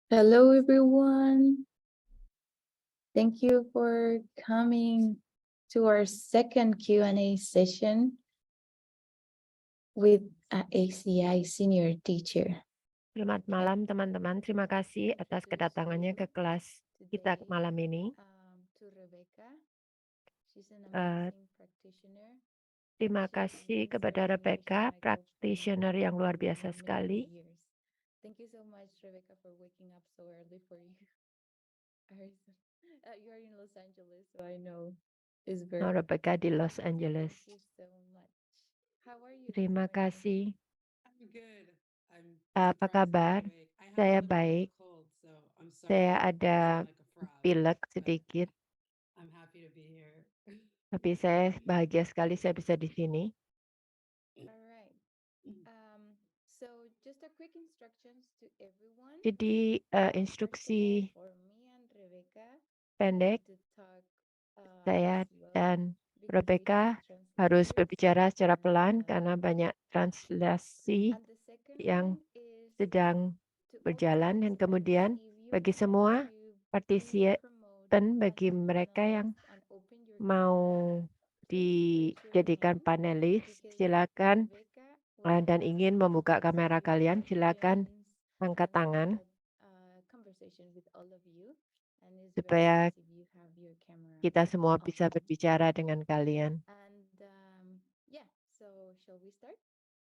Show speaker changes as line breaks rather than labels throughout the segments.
Hello, everyone. Thank you for coming to our second Q&A session with ACI senior teacher.
Selamat malam teman-teman, terima kasih atas kedatangannya ke kelas kita malam ini.
To Rebecca, she's an
Eh,
amazing practitioner.
Terima kasih kepada Rebecca, practitioner yang luar biasa sekali.
Thank you so much, Rebecca, for waking up so early for you. You are in Los Angeles, so I know it's very.
Rebecca di Los Angeles.
Thank you so much. How are you?
Terima kasih.
I'm good. I'm
Apa kabar?
surprisingly awake. I have a
Saya
little bit of a
baik.
cold, so I'm sorry.
Saya
I
ada
sound like a frog,
pilek
but
sedikit,
I'm happy to be here.
tapi saya bahagia sekali saya bisa di sini.
Alright. So just a quick instructions to everyone.
Jadi instruksi
For me and Rebecca
pendek,
to talk
saya
slow
dan
because we
Rebecca
have
harus
translators.
berbicara secara pelan
And,
karena banyak translasi
And the second
yang
one is
sedang
to all
berjalan, dan kemudian
participants, if you
bagi
want
semua
to please
partisipan,
promote
bagi
as a
mereka yang
panelist and open your
mau
camera, please put your
dijadikan
hand
panelis,
because
silakan,
Rebecca will
dan
ask
ingin membuka kamera kalian, silakan
questions
angkat tangan
and conversation with all of you. And it's
supaya
very nice if you have your camera
kita semua bisa
on.
berbicara dengan kalian.
And yeah, so shall we start?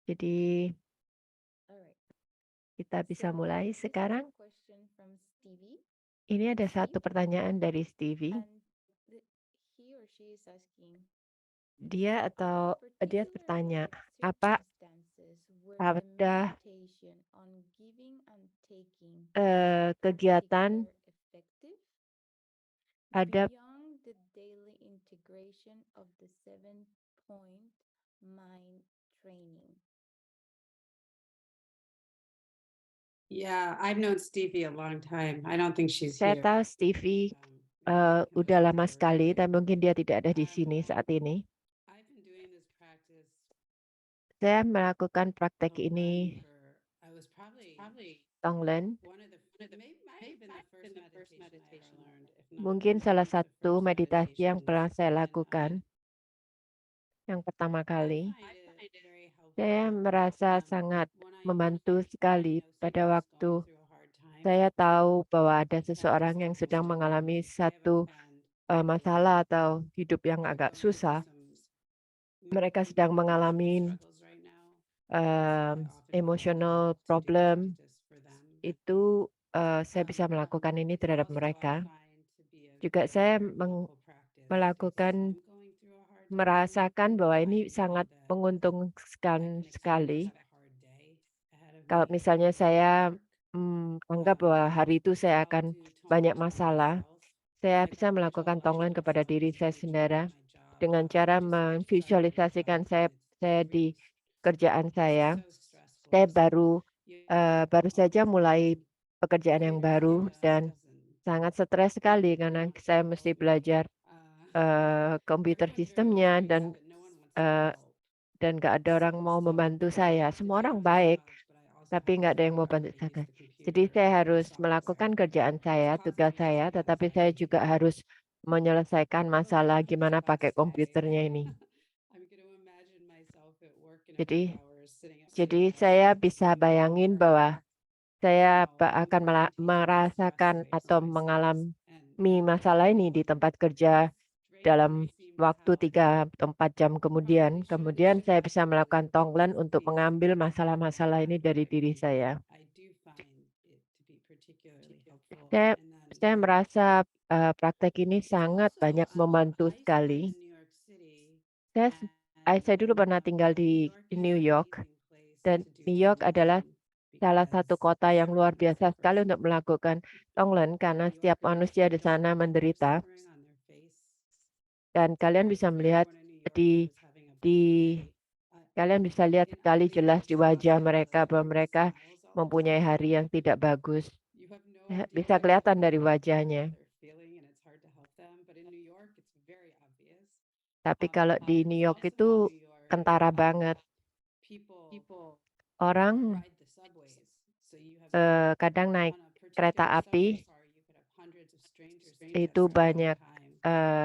Jadi
Alright.
kita bisa mulai
This is a
sekarang.
question from Stevie.
Ini ada satu pertanyaan dari Stevie.
And he or she is asking,
Dia bertanya, apa
circumstances where
ada
meditation on giving and taking
kegiatan,
effective
ada
beyond the daily integration of the 7-point mind training?
Yeah, I've known Stevie a long time. I don't think she's
saya
here.
tahu Stevie udah lama sekali, dan mungkin dia tidak ada di sini saat ini.
I've been doing this practice.
Saya melakukan praktek ini
I was probably
Tonglen.
one of the maybe might have been the first meditation I ever learned. If not,
Mungkin salah
the
satu
first
meditasi yang
meditation.
pernah saya
And,
lakukan yang pertama kali.
I find it very helpful.
Saya merasa sangat
When I
membantu sekali pada
someone's
waktu
going through a hard time,
saya tahu bahwa ada seseorang yang sedang mengalami satu masalah atau hidup yang agak susah. Mereka sedang mengalami emotional problem. Itu saya bisa melakukan ini terhadap mereka. Juga saya merasakan bahwa ini sangat menguntungkan sekali. Kalau misalnya saya anggap bahwa hari itu saya akan banyak masalah, saya bisa melakukan tonglen kepada diri saya sendiri dengan cara memvisualisasikan saya di kerjaan saya. Saya baru saja mulai pekerjaan yang baru dan sangat stres sekali karena saya mesti belajar komputer sistemnya, dan nggak ada orang mau membantu saya. Semua orang baik, tapi nggak ada yang mau bantu saya. Jadi saya harus melakukan kerjaan saya, tugas saya, tetapi saya juga harus menyelesaikan masalah gimana pakai komputernya ini. Jadi saya bisa bayangin bahwa saya akan merasakan atau mengalami masalah ini di tempat kerja dalam waktu 3 atau 4 jam kemudian. Kemudian saya bisa melakukan tonglen untuk mengambil masalah-masalah ini dari diri saya. Saya merasa praktek ini sangat banyak membantu sekali. Saya dulu pernah tinggal di New York, dan New York adalah salah satu kota yang luar biasa sekali untuk melakukan tonglen karena setiap manusia di sana menderita. Dan kalian bisa melihat kalian bisa lihat sekali jelas di wajah mereka bahwa mereka mempunyai hari yang tidak bagus. Bisa kelihatan dari wajahnya. Tapi kalau di New York itu kentara banget. Orang kadang naik kereta api, itu banyak,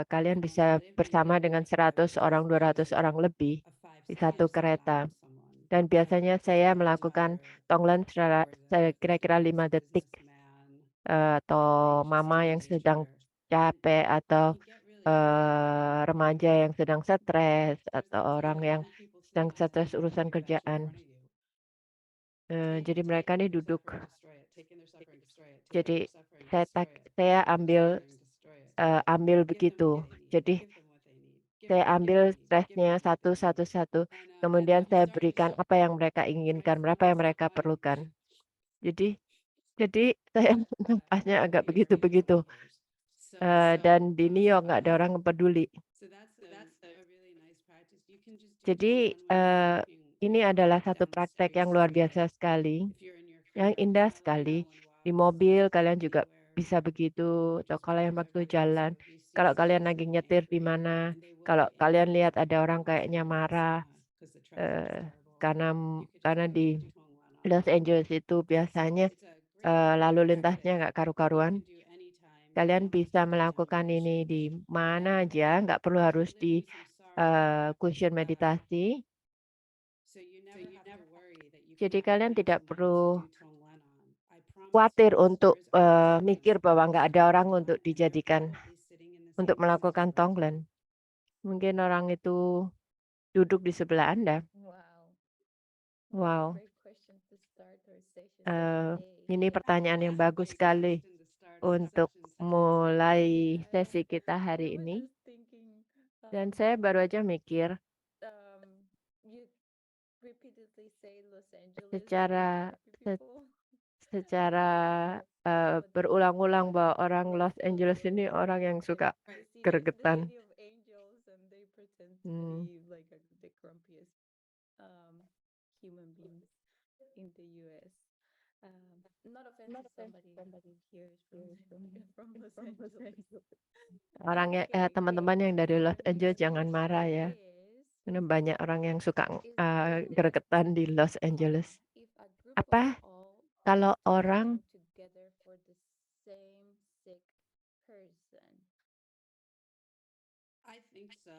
kalian bisa bersama dengan 100 orang, 200 orang lebih di satu kereta. Dan biasanya saya melakukan tonglen kira-kira 5 detik, atau mama yang sedang capek atau, remaja yang sedang stres atau orang yang sedang stres urusan kerjaan. Jadi mereka nih duduk. Jadi saya ambil begitu. Jadi saya ambil stresnya satu, kemudian saya berikan apa yang mereka inginkan, apa yang mereka perlukan. Jadi saya napasnya agak begitu-begitu, dan di New York nggak ada orang yang peduli. Jadi, ini adalah satu praktek yang luar biasa sekali, yang indah sekali. Di mobil kalian juga bisa begitu, atau kalian waktu jalan. Kalau kalian lagi nyetir di mana, kalau kalian lihat ada orang kayaknya marah, karena di Los Angeles itu biasanya, lalu lintasnya nggak karu-karuan. Kalian bisa melakukan ini di mana aja, nggak perlu harus di, kusyun meditasi. Jadi kalian tidak perlu khawatir untuk, mikir bahwa nggak ada orang untuk dijadikan untuk melakukan tonglen. Mungkin orang itu duduk di sebelah Anda.
Wow.
Wow,
Great question to start our session
eee,
today.
ini pertanyaan yang bagus sekali untuk mulai sesi kita hari
I
ini.
was thinking,
Dan saya baru aja mikir
you repeatedly say Los Angeles and
secara
happy
se
people.
secara, berulang-ulang bahwa orang Los Angeles ini orang yang suka
The
gregetan.
city of angels, and they pretend to
Hmm.
be like the grumpiest human beings in the U.S. Not offense to somebody here is from Los Angeles.
Teman-teman yang dari Los Angeles jangan marah ya. Karena banyak orang yang suka, gregetan di Los Angeles. Apa kalau orang
together for the same sick person?
I think so.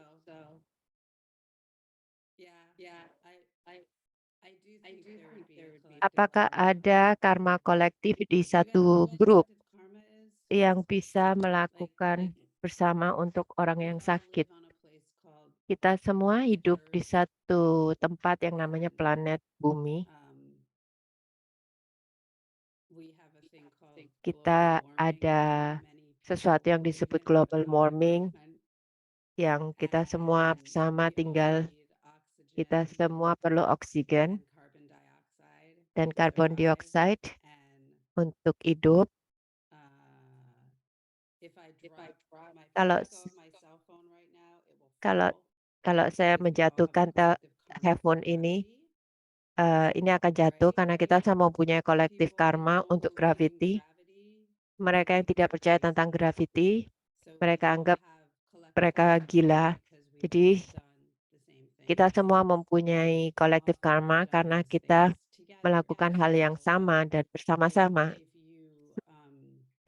Yeah, I do think there would be a
apakah
collective
ada karma kolektif di
You guys know
satu
what
grup
collective karma is?
yang bisa melakukan bersama untuk orang
We
yang
all
sakit?
live on a place called
Kita semua hidup di
Earth.
satu tempat yang namanya planet bumi.
We have a thing called
Kita
global warming.
ada
Many
sesuatu
people
yang disebut
live in
global
on
warming,
Earth,
yang kita semua
and
sama
we all
tinggal,
need
kita
oxygen
semua perlu oksigen
and carbon dioxide
dan
to
karbon
survive.
dioksida
And
untuk hidup.
if I drop my
Kalau
let go of my cell phone right now, it will
kalau
fall.
kalau saya
because we all have
menjatuhkan
collective karma
handphone
for
ini,
gravity.
ini akan jatuh
Right?
karena kita sama mempunyai kolektif
People
karma
don't
untuk
believe in
gravity.
gravity,
Mereka yang tidak percaya
crazy.
tentang gravity,
So we
mereka
all
anggap
have collective
mereka
karma
gila.
because we've
Jadi
all done the same
kita
things.
semua mempunyai
We all
kolektif
figured
karma
it out
karena
in
kita
space together.
melakukan hal yang
So
sama dan bersama-sama.
if you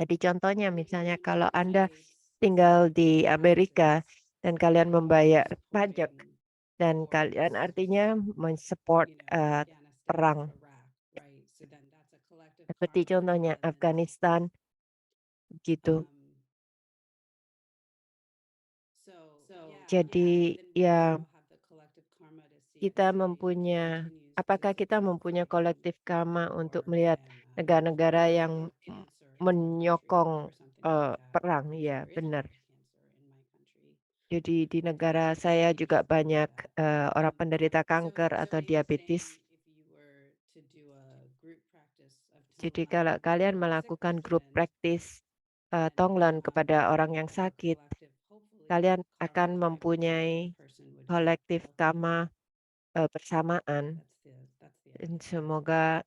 Jadi contohnya
live
misalnya
in the
kalau
United
Anda
States,
tinggal
you
di
pay
Amerika
taxes,
dan kalian
you're
membayar pajak
supporting
dan
wars,
kalian artinya mensupport,
Afghanistan
perang.
or Iraq, right? So then that's a collective
Seperti
karma
contohnya
for the
Afghanistan, gitu. Jadi ya kita mempunyai, apakah kita mempunyai kolektif karma untuk melihat negara-negara yang menyokong, perang? Ya, benar. Jadi di negara saya juga banyak, orang penderita kanker atau diabetes. Jadi kalau kalian melakukan group practice, tonglen kepada orang yang sakit, kalian akan mempunyai kolektif karma, bersamaan. Dan semoga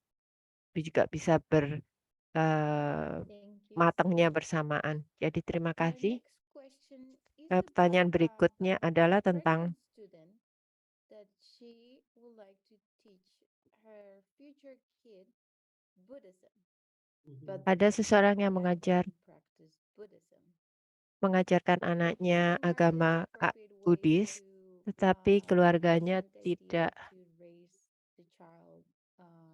juga bisa matangnya bersamaan. Jadi terima kasih. Pertanyaan berikutnya adalah tentang
that she would like to teach her future kid Buddhism.
Mhm.
Ada seseorang yang
parents practice Buddhism.
mengajarkan
Do
anaknya
you think that is
agama
an appropriate way
Buddhis,
to
tetapi keluarganya
present the
tidak
idea to raise the child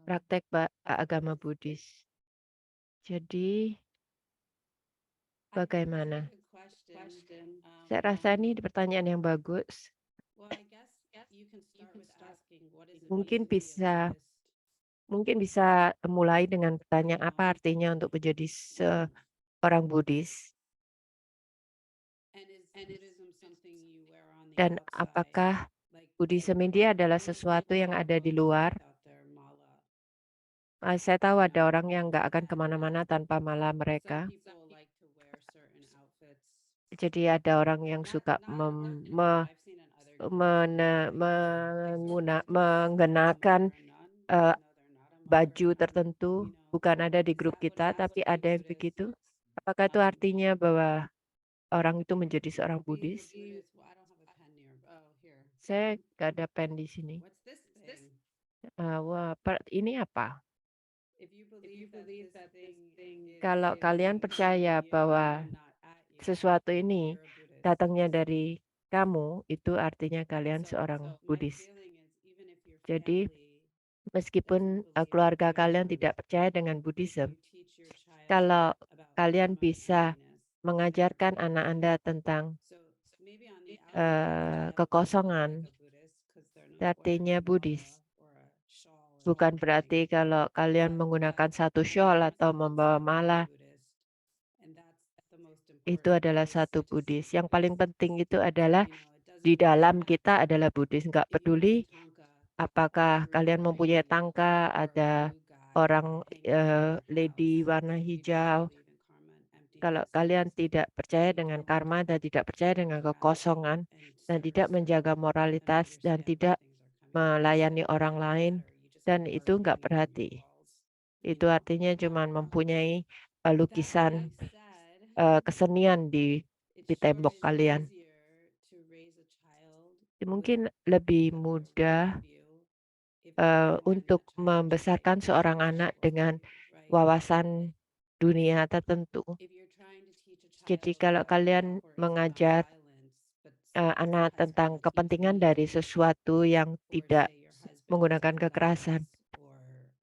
praktek
as a
agama
Buddhist?
Buddhis. Jadi
I think that's a
bagaimana?
good question.
Saya rasa ini pertanyaan yang bagus.
Well, I guess you can start with asking what does it mean
Mungkin
to be a
bisa
Buddhist?
mulai dengan bertanya apa artinya untuk menjadi seorang Buddhis
And is Buddhism something you wear on the
dan
outside?
apakah
Like
Buddhism ini adalah
most
sesuatu
people
yang
don't
ada
go
di
anywhere
luar.
without their mala.
Saya tahu ada orang yang nggak akan kemana-mana tanpa mala
Some
mereka.
people like to wear certain outfits.
Jadi ada orang yang suka
Not everyone, but I've seen in other groups,
mengenakan
even though they're not a
baju
monk,
tertentu. Bukan ada di grup kita, tapi ada yang begitu. Apakah itu artinya bahwa orang itu menjadi seorang Buddhis?
Well, I don't have a pen near. Oh, here.
Saya nggak ada pen di sini.
What's this thing?
Wah, ini apa?
If you believe that this thing
Kalau kalian percaya bahwa sesuatu ini datangnya dari kamu, itu artinya kalian seorang Buddhis. Jadi, meskipun keluarga kalian tidak percaya dengan Buddhism, kalau kalian bisa mengajarkan anak Anda tentang kekosongan, artinya Buddhis. Bukan berarti kalau kalian menggunakan satu shawl atau membawa mala, itu adalah satu Buddhis. Yang paling penting itu adalah di dalam kita adalah Buddhis. Nggak peduli apakah kalian mempunyai tangka, ada orang lady warna hijau. Kalau kalian tidak percaya dengan karma dan tidak percaya dengan kekosongan dan tidak menjaga moralitas dan tidak melayani orang lain, dan itu nggak berarti. Itu artinya cuma mempunyai lukisan kesenian di tembok kalian. Mungkin lebih mudah untuk membesarkan seorang anak dengan wawasan dunia tertentu. Jadi kalau kalian mengajar anak tentang kepentingan dari sesuatu yang tidak menggunakan kekerasan,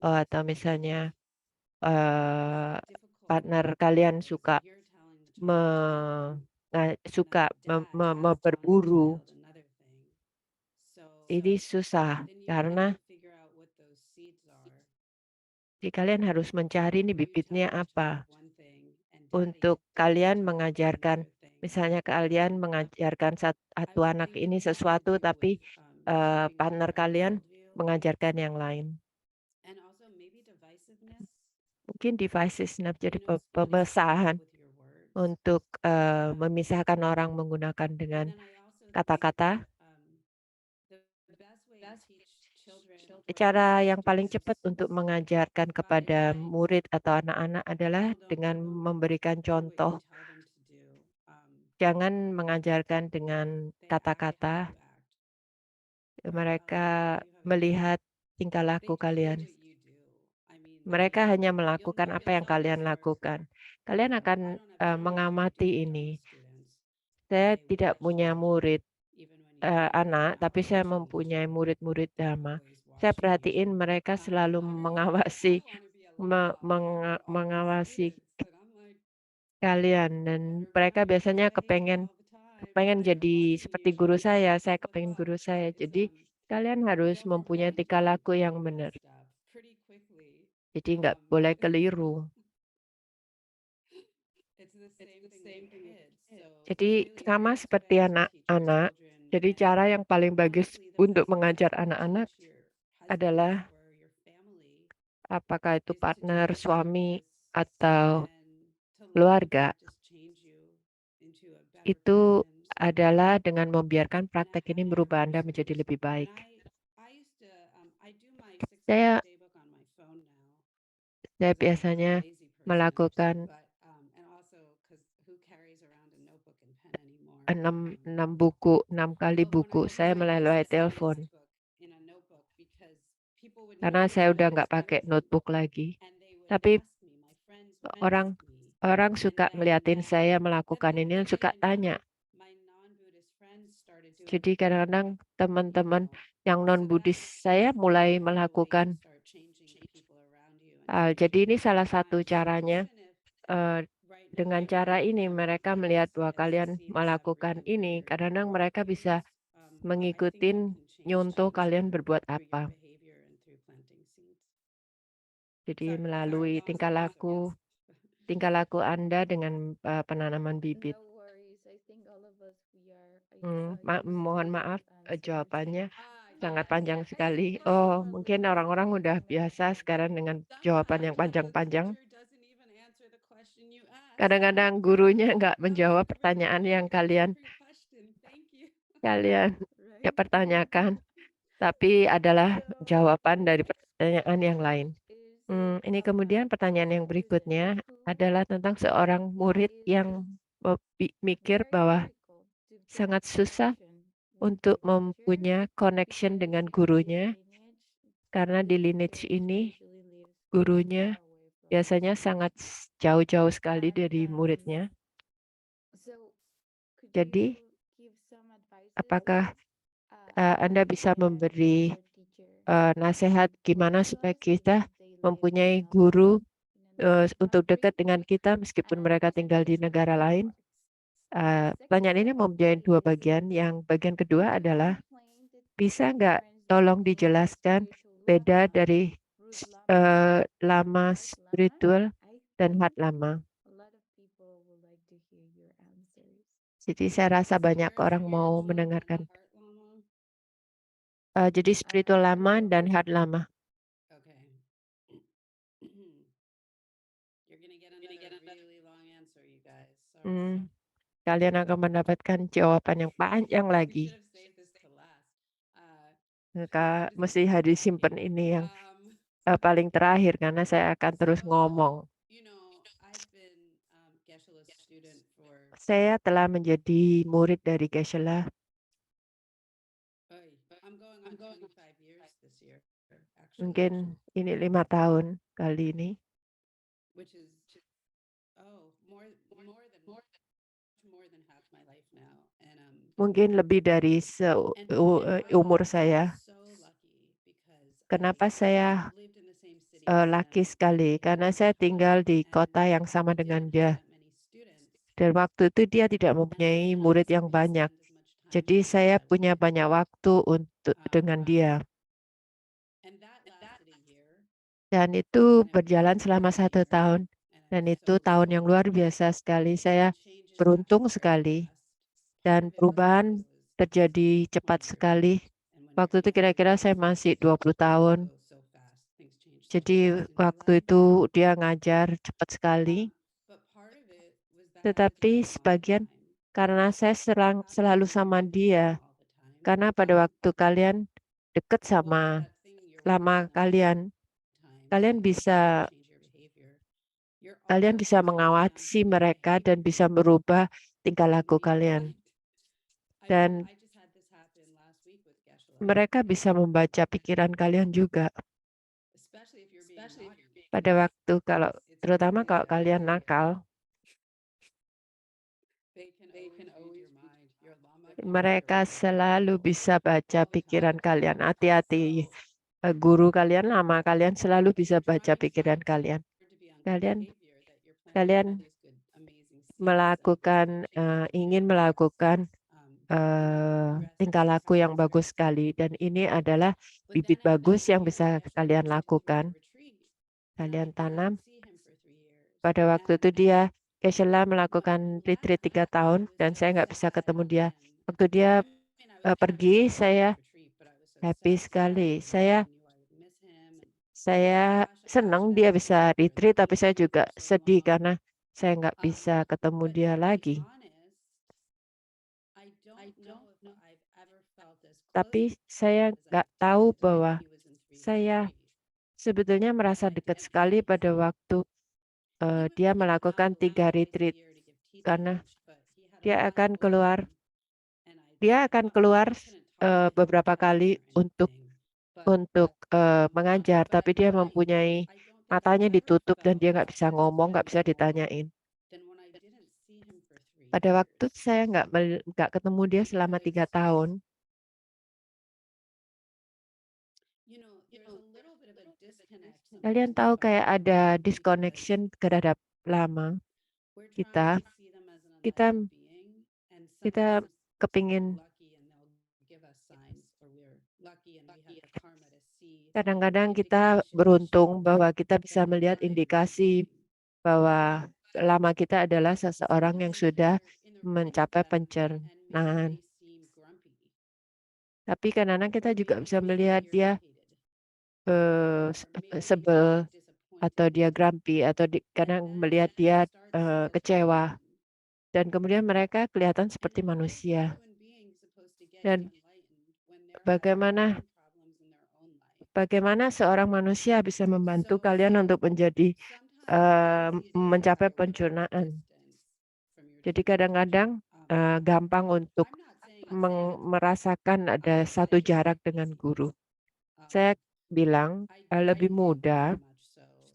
atau misalnya partner kalian suka berburu, ini susah karena kalian harus mencari nih bibitnya apa untuk kalian mengajarkan. Misalnya kalian mengajarkan satu anak ini sesuatu, tapi partner kalian mengajarkan yang lain. Mungkin divisiveness jadi pemisahan untuk memisahkan orang menggunakan dengan kata-kata. Cara yang paling cepat untuk mengajarkan kepada murid atau anak-anak adalah dengan memberikan contoh. Jangan mengajarkan dengan kata-kata. Mereka melihat tingkah laku kalian. Mereka hanya melakukan apa yang kalian lakukan. Kalian akan mengamati ini. Saya tidak punya murid anak, tapi saya mempunyai murid-murid dhamma. Saya perhatiin mereka selalu mengawasi kalian, dan mereka biasanya kepengen jadi seperti guru saya kepengen guru saya. Jadi kalian harus mempunyai tingkah laku yang benar. Jadi nggak boleh keliru. Jadi sama seperti anak-anak. Jadi cara yang paling bagus untuk mengajar anak-anak adalah apakah itu partner, suami, atau keluarga, itu adalah dengan membiarkan praktek ini merubah Anda menjadi lebih baik. Saya biasanya melakukan 6 kali buku saya melalui telepon. Karena saya udah nggak pakai notebook lagi. Tapi orang orang suka ngeliatin saya melakukan ini, suka tanya. Jadi kadang-kadang teman-teman yang non-Buddhis saya mulai melakukan jadi ini salah satu caranya. Dengan cara ini mereka melihat bahwa kalian melakukan ini, kadang-kadang mereka bisa mengikuti nyontoh kalian berbuat apa. Jadi melalui tingkah laku Anda dengan penanaman bibit.
No worries. I think all of us we are.
Mohon maaf, jawabannya sangat panjang
I
sekali.
think most of
Oh,
us
mungkin
already
orang-orang
know
udah
about
biasa
it.
sekarang dengan jawaban yang panjang-panjang.
doesn't even answer the question you asked.
Kadang-kadang gurunya nggak menjawab pertanyaan yang kalian
Thank you.
ya pertanyakan, tapi adalah
So,
jawaban dari pertanyaan yang lain.
is
Ini kemudian pertanyaan yang berikutnya adalah tentang seorang murid yang mikir bahwa sangat susah untuk mempunyai connection dengan gurunya, karena di lineage ini gurunya biasanya sangat jauh-jauh sekali dari muridnya. Jadi, apakah Anda bisa memberi nasihat gimana supaya kita mempunyai guru untuk dekat dengan kita meskipun mereka tinggal di negara lain? Pertanyaan ini mempunyai dua bagian. Yang bagian kedua adalah, bisa nggak tolong dijelaskan beda dari lama spiritual dan hard lama? Jadi saya rasa banyak orang mau mendengarkan. Jadi spiritual lama dan hard lama.
Okay. You're gonna get another really long answer, you guys. Sorry.
Kalian akan mendapatkan jawaban yang panjang
We
lagi.
should have saved this to last.
Mesti harus simpen ini yang paling terakhir karena saya akan terus ngomong.
You know, I've been Geshe-la's student for
Saya telah menjadi murid dari Geshe-la.
I'm going on 25 years this year, actually.
Mungkin ini 5 tahun kali ini.
Which is more than half my life now. And
Mungkin lebih dari umur saya.
so lucky because
Kenapa saya
lived in the same city as
lucky
them.
sekali? Karena saya tinggal di kota yang sama dengan dia. Dan waktu itu dia tidak mempunyai murid yang banyak. Jadi saya punya banyak waktu untuk dengan dia. Dan itu berjalan selama 1 tahun. Dan itu tahun yang luar biasa sekali. Saya beruntung sekali. Dan perubahan terjadi cepat sekali. Waktu itu kira-kira saya masih 20 tahun. Jadi waktu itu dia ngajar cepat sekali. Tetapi sebagian karena saya selalu sama dia. Karena pada waktu kalian dekat sama lama kalian bisa mengawasi mereka dan bisa merubah tingkah laku kalian. Dan mereka bisa membaca pikiran kalian juga. Pada waktu terutama kalau kalian nakal, mereka selalu bisa baca pikiran kalian. Hati-hati, guru kalian lama, kalian selalu bisa baca pikiran kalian. Kalian ingin melakukan tingkah laku yang bagus sekali, dan ini adalah bibit bagus yang bisa kalian lakukan. Kalian tanam. Pada waktu itu Geshe-la melakukan retreat 3 tahun dan saya nggak bisa ketemu dia. Waktu dia pergi, saya happy sekali. Saya senang dia bisa retreat, tapi saya juga sedih karena saya nggak bisa ketemu dia lagi. Tapi saya nggak tahu bahwa saya sebetulnya merasa dekat sekali pada waktu dia melakukan 3 retreat, karena dia akan keluar beberapa kali untuk mengajar, tapi dia mempunyai matanya ditutup dan dia nggak bisa ngomong, nggak bisa ditanyain. Pada waktu saya nggak ketemu dia selama 3 tahun, kalian tahu kayak ada disconnection terhadap lama kita. Kita kita kepingin kadang-kadang kita beruntung bahwa kita bisa melihat indikasi bahwa lama kita adalah seseorang yang sudah mencapai pencernaan. Tapi kadang-kadang kita juga bisa melihat dia sebel atau dia grumpy atau kadang melihat dia kecewa. Dan kemudian mereka kelihatan seperti manusia. Dan bagaimana seorang manusia bisa membantu kalian untuk menjadi mencapai pencernaan. Jadi kadang-kadang gampang untuk merasakan ada satu jarak dengan guru. Saya bilang lebih mudah.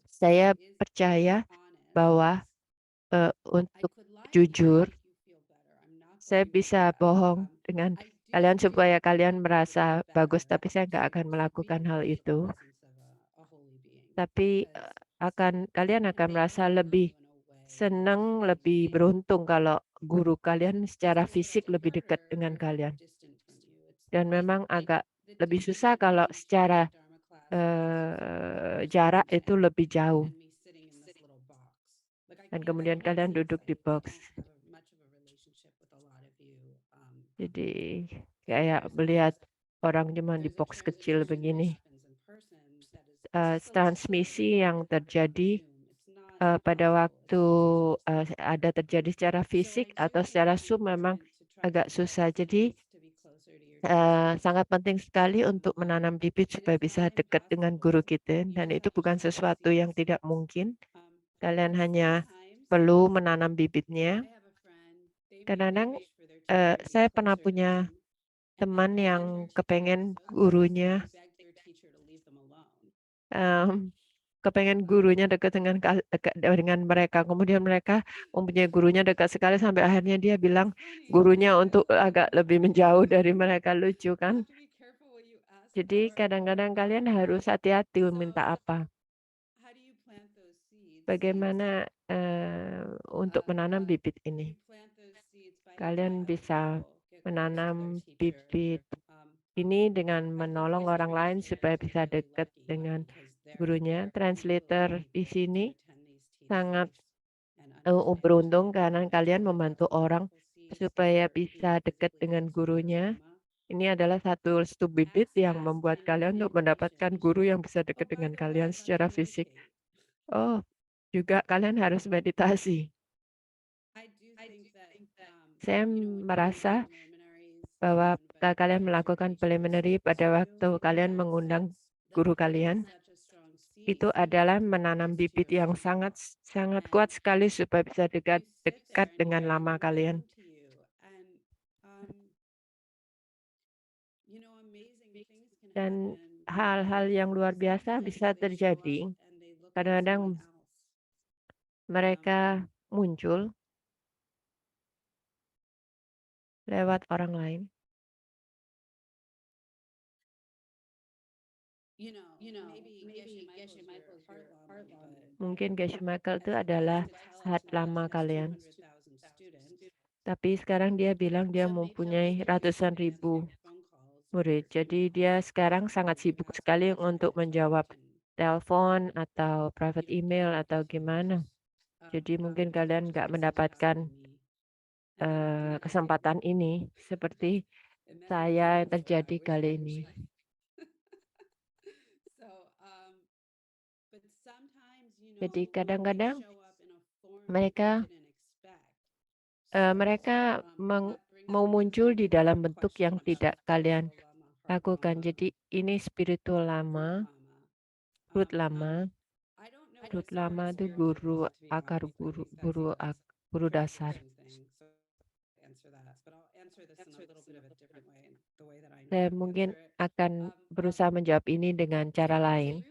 Saya percaya bahwa untuk jujur, saya bisa bohong dengan kalian supaya kalian merasa bagus, tapi saya nggak akan melakukan hal itu. Tapi kalian akan merasa lebih senang, lebih beruntung kalau guru kalian secara fisik lebih dekat dengan kalian. Dan memang agak lebih susah kalau secara jarak itu lebih jauh. Dan kemudian kalian duduk di box. Jadi kayak melihat orang cuma di box kecil begini. Transmisi yang terjadi pada waktu ada terjadi secara fisik atau secara Zoom memang agak susah. Jadi sangat penting sekali untuk menanam bibit supaya bisa dekat dengan guru kita. Dan itu bukan sesuatu yang tidak mungkin. Kalian hanya perlu menanam bibitnya. Kadang-kadang saya pernah punya teman yang kepengen gurunya dekat dengan mereka. Kemudian mereka mempunyai gurunya dekat sekali sampai akhirnya dia bilang gurunya untuk agak lebih menjauh dari mereka. Lucu kan? Jadi kadang-kadang kalian harus hati-hati minta apa. Bagaimana untuk menanam bibit ini? Kalian bisa menanam bibit ini dengan menolong orang lain supaya bisa dekat dengan gurunya. Translator di sini sangat beruntung karena kalian membantu orang supaya bisa dekat dengan gurunya. Ini adalah satu bibit yang membuat kalian untuk mendapatkan guru yang bisa dekat dengan kalian secara fisik. Oh, juga kalian harus meditasi. Saya merasa bahwa kalian melakukan preliminary pada waktu kalian mengundang guru kalian, itu adalah menanam bibit yang sangat kuat sekali supaya bisa dekat dengan lama kalian. Dan hal-hal yang luar biasa bisa terjadi. Kadang-kadang mereka muncul lewat orang lain. Mungkin Geshe Michael itu adalah heart lama kalian. Tapi sekarang dia bilang dia mempunyai ratusan ribu murid. Jadi dia sekarang sangat sibuk sekali untuk menjawab telepon atau private email atau gimana. Jadi mungkin kalian nggak mendapatkan kesempatan ini seperti saya yang terjadi kali ini. Jadi kadang-kadang mereka mau muncul di dalam bentuk yang tidak kalian lakukan. Jadi ini spiritual lama, root lama. Root lama itu guru akar guru dasar. Saya mungkin akan berusaha menjawab ini dengan cara lain.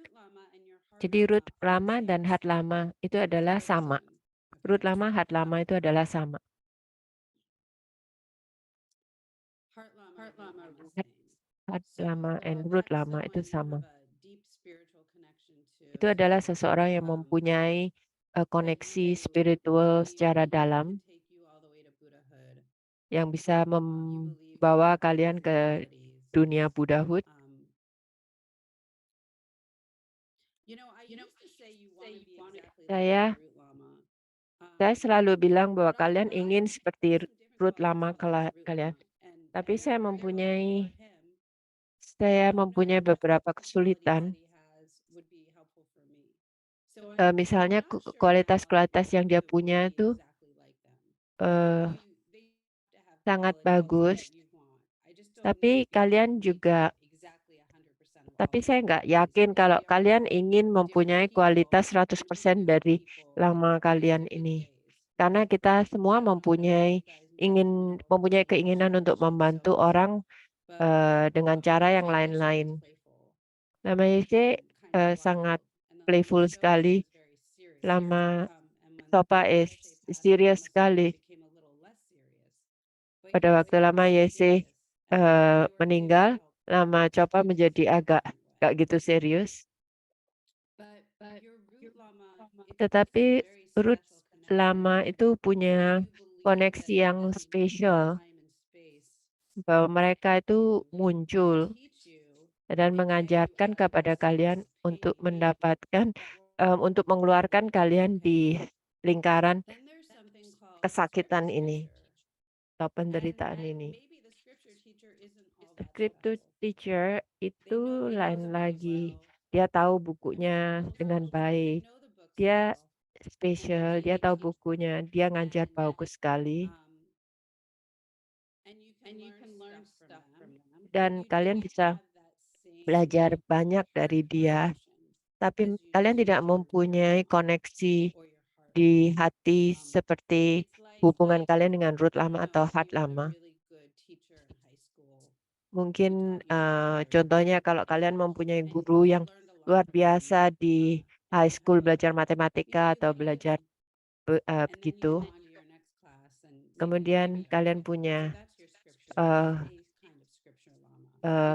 Jadi root lama dan heart lama itu adalah sama. Root lama, heart lama itu adalah sama.
Heart lama root
Heart
So,
lama and root
that's
lama itu
someone you
sama.
have a deep spiritual connection to.
Itu adalah seseorang yang mempunyai koneksi spiritual secara dalam
Take you all the way to Buddhahood.
yang bisa membawa kalian ke dunia Buddhahood.
I used to say you want to be exactly
Saya
like Root Lama.
Saya selalu bilang bahwa kalian
but I
ingin
have
seperti
some different
root
qualities
lama
about Root
kalian.
Lama, and
Tapi
they're very
mempunyai
about him.
mempunyai beberapa kesulitan.
Qualities that he has would be helpful for me. So
Misalnya
I'm not sure
kualitas-kualitas yang dia
how you
punya
would be
itu
exactly like them. They have to have
sangat
qualities
bagus.
that you want. I just don't
Tapi
know if
kalian
they
juga,
have exactly 100% of
tapi
all
saya
those
nggak
qualities.
yakin
Maybe
kalau
they are
kalian
all
ingin
different
mempunyai
people,
kualitas
and we
100%
meet
dari
different people
lama
in
kalian
different
ini.
ways.
Karena kita semua mempunyai keinginan untuk membantu orang dengan cara yang lain-lain. Lama Yese sangat playful sekali. Lama Sopa serius sekali. Pada waktu Lama Yese meninggal, Lama Chopa menjadi agak gitu serius. Tetapi root lama itu punya koneksi yang spesial, bahwa mereka itu muncul dan mengajarkan kepada kalian untuk mendapatkan, untuk mengeluarkan kalian di lingkaran kesakitan ini atau penderitaan ini. Scripture teacher itu lain lagi. Dia tahu bukunya dengan baik. Dia spesial, dia tahu bukunya, dia ngajar bagus sekali. Dan kalian bisa belajar banyak dari dia, tapi kalian tidak mempunyai koneksi di hati seperti hubungan kalian dengan root lama atau heart lama. Mungkin contohnya kalau kalian mempunyai guru yang luar biasa di high school belajar matematika atau belajar begitu. Kemudian kalian punya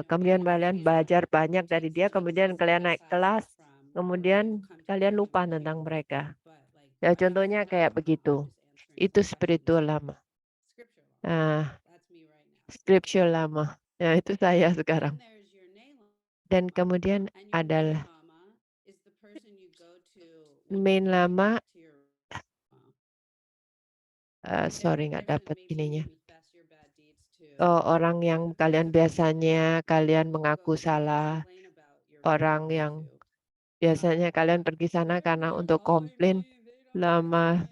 kemudian kalian belajar banyak dari dia, kemudian kalian naik kelas, kemudian kalian lupa tentang mereka. Ya contohnya kayak begitu. Itu spiritual lama. Scripture lama. Ya itu saya sekarang. Dan kemudian adalah main lama. Sorry nggak dapat ininya. Orang yang kalian biasanya kalian mengaku salah. Orang yang biasanya kalian pergi sana karena untuk komplain lama.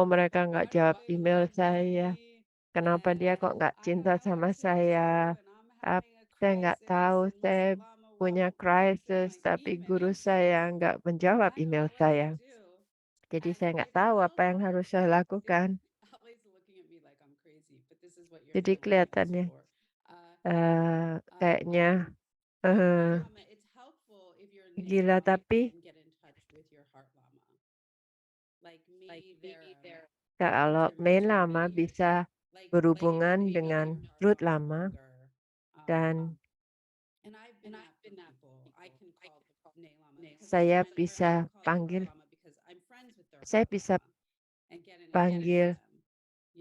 Mereka nggak jawab email saya. Kenapa dia kok nggak cinta sama saya? Saya nggak tahu, saya punya krisis, tapi guru saya nggak menjawab email saya. Jadi saya nggak tahu apa yang harus saya lakukan. Jadi kelihatannya kayaknya gila, tapi kalau main lama bisa berhubungan dengan root lama dan saya bisa panggil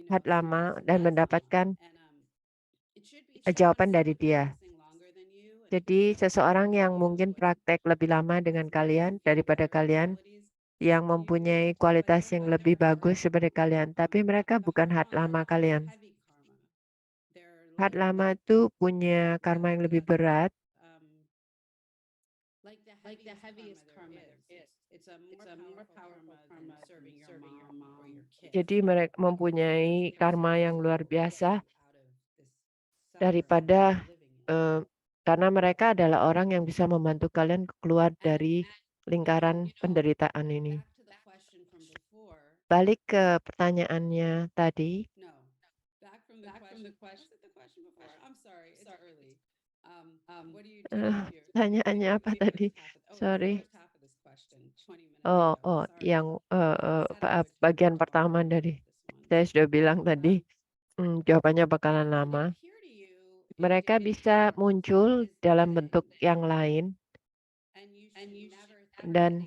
heart lama dan mendapatkan jawaban dari dia. Jadi seseorang yang mungkin praktek lebih lama dengan kalian daripada kalian, yang mempunyai kualitas yang lebih bagus daripada kalian, tapi mereka bukan heart lama kalian. Heart lama itu punya karma yang lebih berat. Jadi mereka mempunyai karma yang luar biasa daripada karena mereka adalah orang yang bisa membantu kalian keluar dari lingkaran penderitaan ini. Balik ke pertanyaannya tadi. Pertanyaannya apa tadi? Sorry. Yang bagian pertama dari saya sudah bilang tadi, jawabannya bakalan lama. Mereka bisa muncul dalam bentuk yang lain dan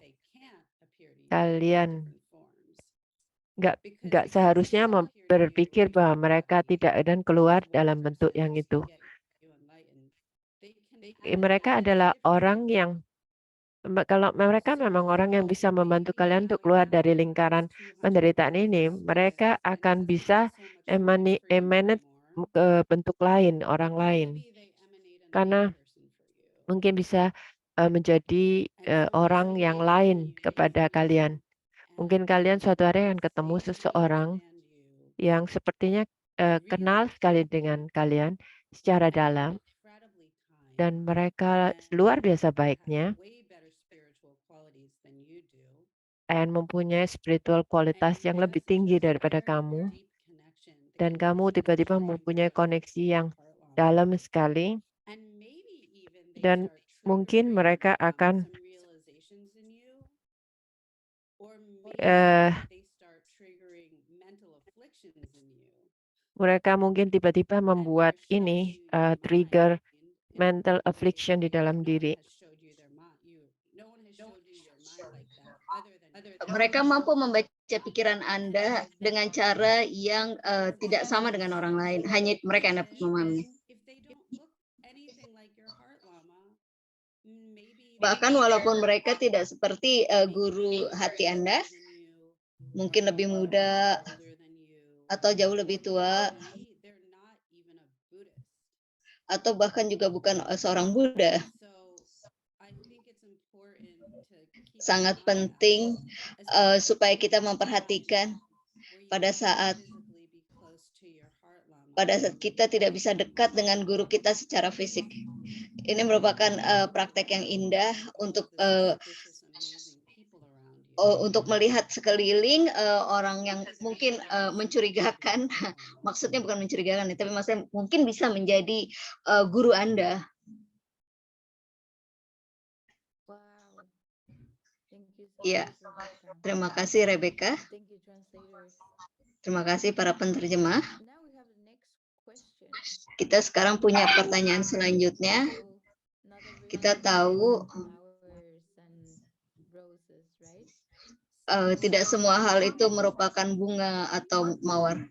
kalian nggak seharusnya berpikir bahwa mereka tidak dan keluar dalam bentuk yang itu. Mereka adalah orang yang kalau mereka memang orang yang bisa membantu kalian untuk keluar dari lingkaran penderitaan ini, mereka akan bisa emanate ke bentuk lain, orang lain. Karena mungkin bisa menjadi orang yang lain kepada kalian. Mungkin kalian suatu hari akan ketemu seseorang yang sepertinya kenal sekali dengan kalian secara dalam, dan mereka luar biasa baiknya dan mempunyai spiritual kualitas yang lebih tinggi daripada kamu, dan kamu tiba-tiba mempunyai koneksi yang dalam sekali, dan mungkin mereka akan mereka mungkin tiba-tiba membuat ini trigger mental affliction di dalam diri.
Mereka mampu membaca pikiran Anda dengan cara yang tidak sama dengan orang lain. Hanya mereka yang dapat memahami. Bahkan walaupun mereka tidak seperti guru hati Anda, mungkin lebih muda atau jauh lebih tua, atau bahkan juga bukan seorang Buddha. Sangat penting supaya kita memperhatikan pada saat kita tidak bisa dekat dengan guru kita secara fisik. Ini merupakan praktek yang indah untuk melihat sekeliling orang yang mungkin mencurigakan. Maksudnya bukan mencurigakan, tapi maksudnya mungkin bisa menjadi guru Anda. Ya, terima kasih Rebecca. Terima kasih para penerjemah. Kita sekarang punya pertanyaan selanjutnya. Kita tahu tidak semua hal itu merupakan bunga atau mawar.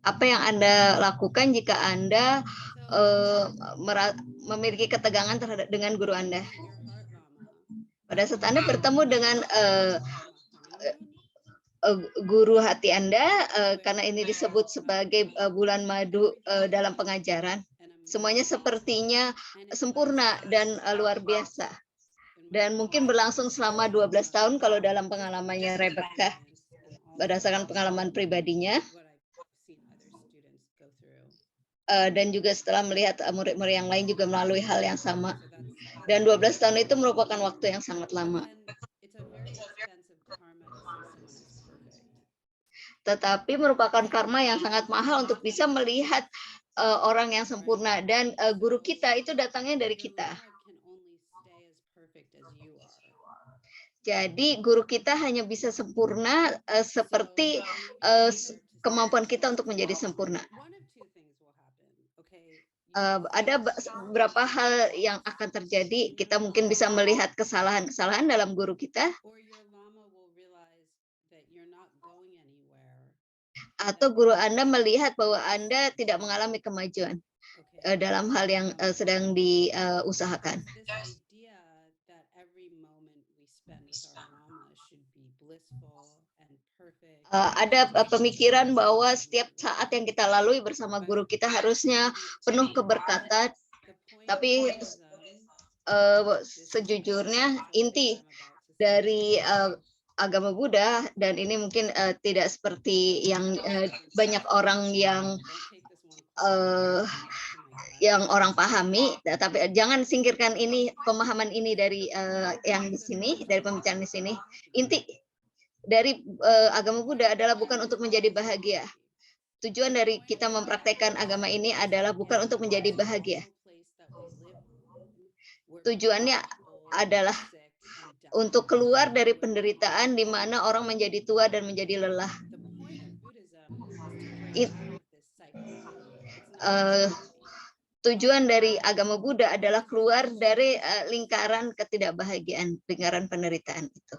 Apa yang Anda lakukan jika Anda memiliki ketegangan dengan guru Anda? Pada saat Anda bertemu dengan guru hati Anda, karena ini disebut sebagai bulan madu dalam pengajaran, semuanya sepertinya sempurna dan luar biasa. Dan mungkin berlangsung selama 12 tahun kalau dalam pengalamannya Rebecca, berdasarkan pengalaman pribadinya. Dan juga setelah melihat murid-murid yang lain juga melalui hal yang sama. Dan 12 tahun itu merupakan waktu yang sangat lama. Tetapi merupakan karma yang sangat mahal untuk bisa melihat orang yang sempurna. Dan guru kita itu datangnya dari kita. Jadi guru kita hanya bisa sempurna seperti kemampuan kita untuk menjadi sempurna. Ada beberapa hal yang akan terjadi. Kita mungkin bisa melihat kesalahan-kesalahan dalam guru kita. Atau guru Anda melihat bahwa Anda tidak mengalami kemajuan dalam hal yang sedang diusahakan. Ada pemikiran bahwa setiap saat yang kita lalui bersama guru kita harusnya penuh keberkatan, tapi sejujurnya inti dari agama Buddha, dan ini mungkin tidak seperti yang banyak orang yang orang pahami, tapi jangan singkirkan ini, pemahaman ini dari yang di sini, dari pembicaraan di sini. Inti dari agama Buddha adalah bukan untuk menjadi bahagia, tujuan dari kita mempraktekkan agama ini adalah bukan untuk menjadi bahagia. Tujuannya adalah untuk keluar dari penderitaan di mana orang menjadi tua dan menjadi lelah. Tujuan dari agama Buddha adalah keluar dari lingkaran ketidakbahagiaan, lingkaran penderitaan itu.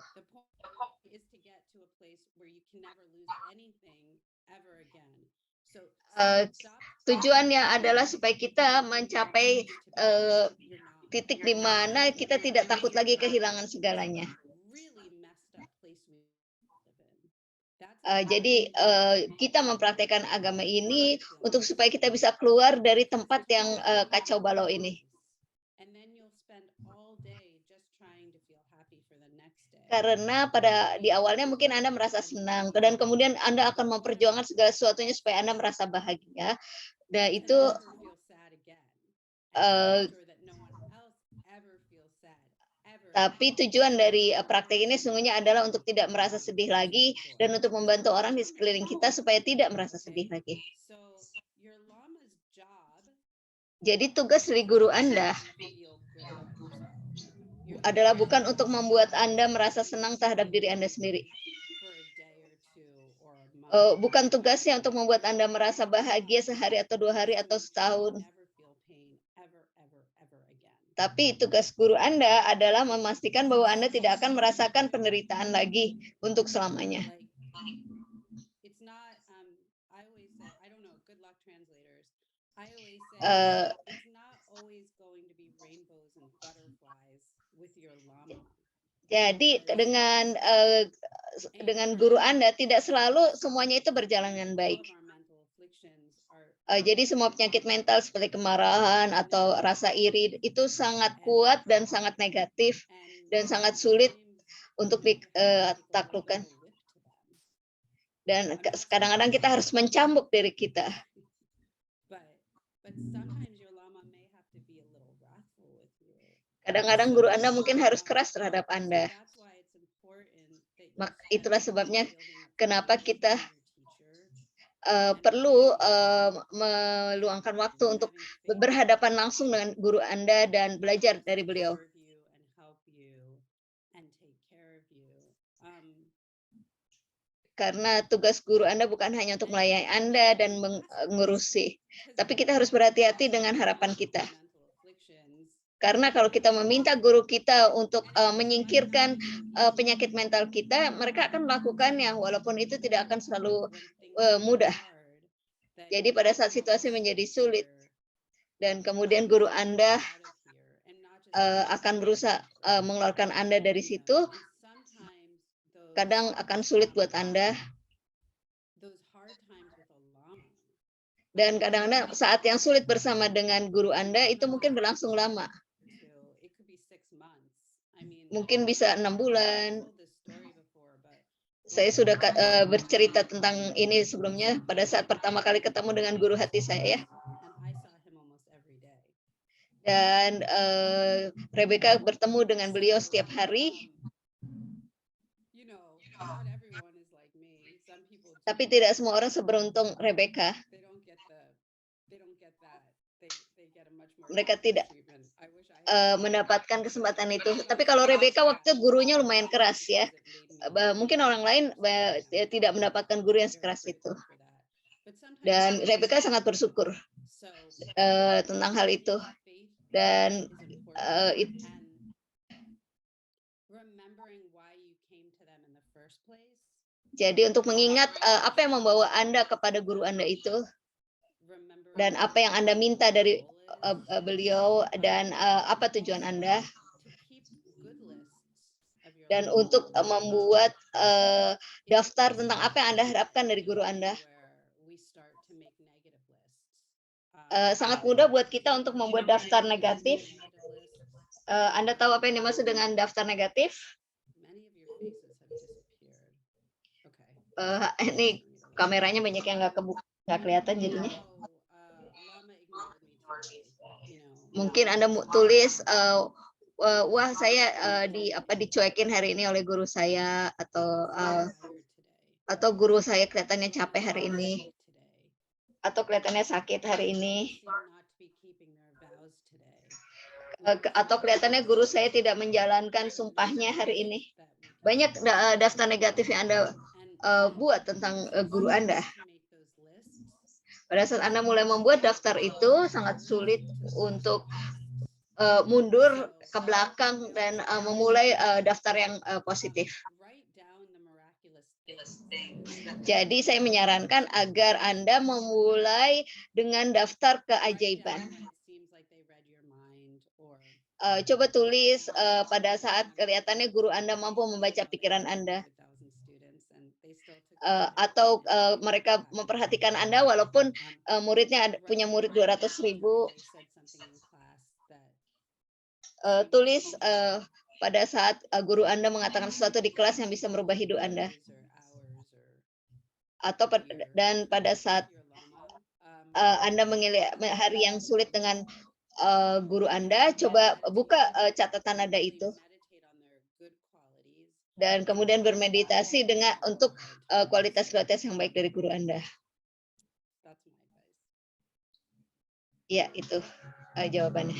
Tujuannya adalah supaya kita mencapai titik di mana kita tidak takut lagi kehilangan segalanya. Jadi kita mempraktekkan agama ini untuk supaya kita bisa keluar dari tempat yang kacau balau ini. Karena di awalnya mungkin Anda merasa senang dan kemudian Anda akan memperjuangkan segala sesuatunya supaya Anda merasa bahagia. Dan itu tapi tujuan dari praktek ini sesungguhnya adalah untuk tidak merasa sedih lagi dan untuk membantu orang di sekeliling kita supaya tidak merasa sedih lagi. Jadi tugas dari guru Anda adalah bukan untuk membuat Anda merasa senang terhadap diri Anda sendiri. Bukan tugasnya untuk membuat Anda merasa bahagia sehari atau 2 hari atau setahun. Tapi tugas guru Anda adalah memastikan bahwa Anda tidak akan merasakan penderitaan lagi untuk selamanya. Jadi dengan guru Anda tidak selalu semuanya itu berjalan dengan baik. Jadi semua penyakit mental seperti kemarahan atau rasa iri itu sangat kuat dan sangat negatif dan sangat sulit untuk ditaklukkan. Dan kadang-kadang kita harus mencambuk diri kita. Kadang-kadang guru Anda mungkin harus keras terhadap Anda. Itulah sebabnya kenapa kita perlu meluangkan waktu untuk berhadapan langsung dengan guru Anda dan belajar dari beliau. Karena tugas guru Anda bukan hanya untuk melayani Anda dan mengurusi, tapi kita harus berhati-hati dengan harapan kita. Karena kalau kita meminta guru kita untuk menyingkirkan penyakit mental kita, mereka akan melakukannya walaupun itu tidak akan selalu mudah. Jadi pada saat situasi menjadi sulit dan kemudian guru Anda akan berusaha mengeluarkan Anda dari situ, kadang akan sulit buat Anda. Dan kadang-kadang saat yang sulit bersama dengan guru Anda itu mungkin berlangsung lama. Mungkin bisa 6 bulan. Saya sudah bercerita tentang ini sebelumnya pada saat pertama kali ketemu dengan guru hati saya ya. Dan Rebecca bertemu dengan beliau setiap hari. Tapi tidak semua orang seberuntung Rebecca. Mereka tidak mendapatkan kesempatan itu. Tapi kalau Rebecca waktu gurunya lumayan keras ya. Mungkin orang lain tidak mendapatkan guru yang sekeras itu. Dan Rebecca sangat bersyukur tentang hal itu. Dan jadi untuk mengingat apa yang membawa Anda kepada guru Anda itu dan apa yang Anda minta dari beliau dan apa tujuan Anda, dan untuk membuat daftar tentang apa yang Anda harapkan dari guru Anda. Sangat mudah buat kita untuk membuat daftar negatif. Anda tahu apa yang dimaksud dengan daftar negatif? Ini kameranya banyak yang nggak kelihatan jadinya. Mungkin Anda tulis, wah saya dicuekin hari ini oleh guru saya, atau guru saya kelihatannya capek hari ini. atau kelihatannya sakit hari ini, atau kelihatannya guru saya tidak menjalankan sumpahnya hari ini. Banyak daftar negatif yang Anda buat tentang guru Anda. Pada saat Anda mulai membuat daftar itu, sangat sulit untuk mundur ke belakang dan memulai daftar yang positif. Jadi saya menyarankan agar Anda memulai dengan daftar keajaiban. Coba tulis pada saat kelihatannya guru Anda mampu membaca pikiran Anda. Atau mereka memperhatikan Anda walaupun muridnya punya murid 200.000. Tulis pada saat guru Anda mengatakan sesuatu di kelas yang bisa merubah hidup Anda. Atau dan pada saat Anda menilai hari yang sulit dengan guru Anda, coba buka catatan Anda itu. Dan kemudian bermeditasi untuk kualitas-kualitas yang baik dari guru Anda. Ya, itu jawabannya.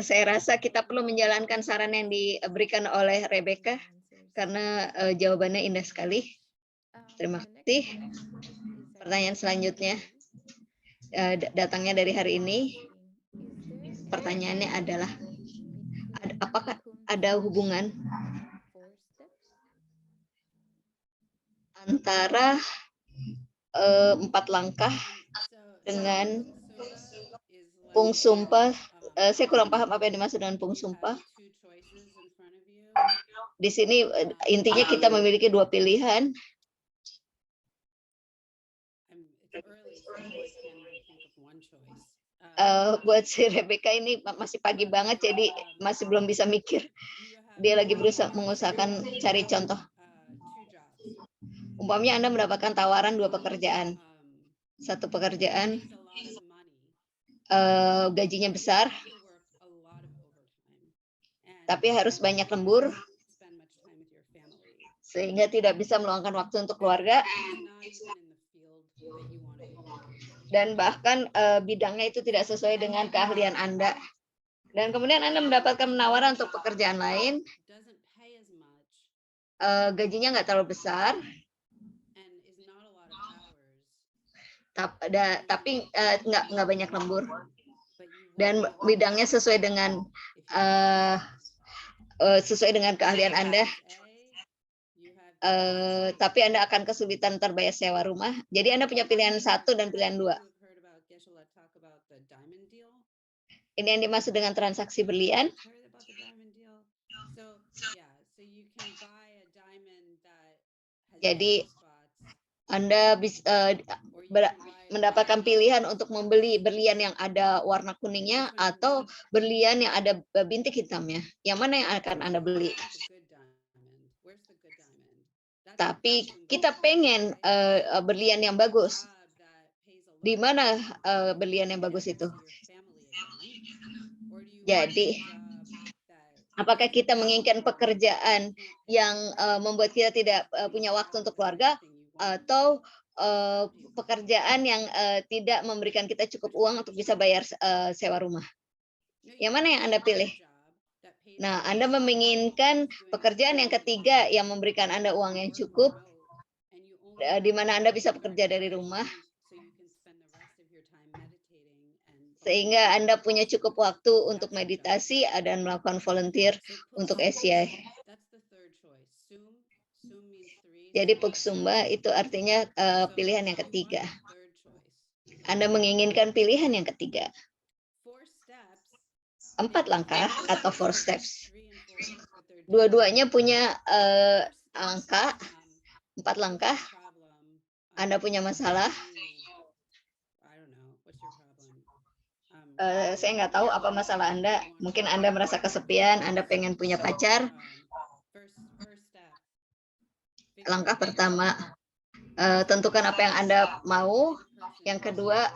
Saya rasa kita perlu menjalankan saran yang diberikan oleh Rebecca karena jawabannya indah sekali. Terima kasih. Pertanyaan selanjutnya datangnya dari hari ini. Pertanyaannya adalah, apakah ada hubungan antara 4 langkah dengan pung sumpah? Saya kurang paham apa yang dimaksud dengan pung sumpah. Di sini intinya kita memiliki 2 pilihan. Buat si Rebecca ini masih pagi banget, jadi masih belum bisa mikir. Dia lagi mengusahakan cari contoh. Umpamanya Anda mendapatkan tawaran 2 pekerjaan. Satu pekerjaan gajinya besar, tapi harus banyak lembur, sehingga tidak bisa meluangkan waktu untuk keluarga. Dan bahkan bidangnya itu tidak sesuai dengan keahlian Anda. Dan kemudian Anda mendapatkan penawaran untuk pekerjaan lain, gajinya nggak terlalu besar, tapi nggak banyak lembur, dan bidangnya sesuai dengan keahlian Anda. Tapi Anda akan kesulitan terbayar sewa rumah. Jadi Anda punya pilihan 1 dan pilihan 2. Ini yang dimaksud dengan transaksi berlian. Jadi Anda bisa mendapatkan pilihan untuk membeli berlian yang ada warna kuningnya atau berlian yang ada bintik hitamnya. Yang mana yang akan Anda beli? Tapi kita pengen berlian yang bagus. Di mana berlian yang bagus itu? Jadi, apakah kita menginginkan pekerjaan yang membuat kita tidak punya waktu untuk keluarga, atau pekerjaan yang tidak memberikan kita cukup uang untuk bisa bayar sewa rumah? Yang mana yang Anda pilih? Nah, Anda menginginkan pekerjaan yang ketiga yang memberikan Anda uang yang cukup, di mana Anda bisa bekerja dari rumah, sehingga Anda punya cukup waktu untuk meditasi dan melakukan volunteer untuk SCI. Jadi Puksumba itu artinya pilihan yang ketiga. Anda menginginkan pilihan yang ketiga. 4 langkah atau 4 steps. Dua-duanya punya angka 4 langkah. Anda punya masalah. Saya nggak tahu apa masalah Anda. Mungkin Anda merasa kesepian, Anda pengen punya pacar. Langkah pertama, tentukan apa yang Anda mau. Yang kedua,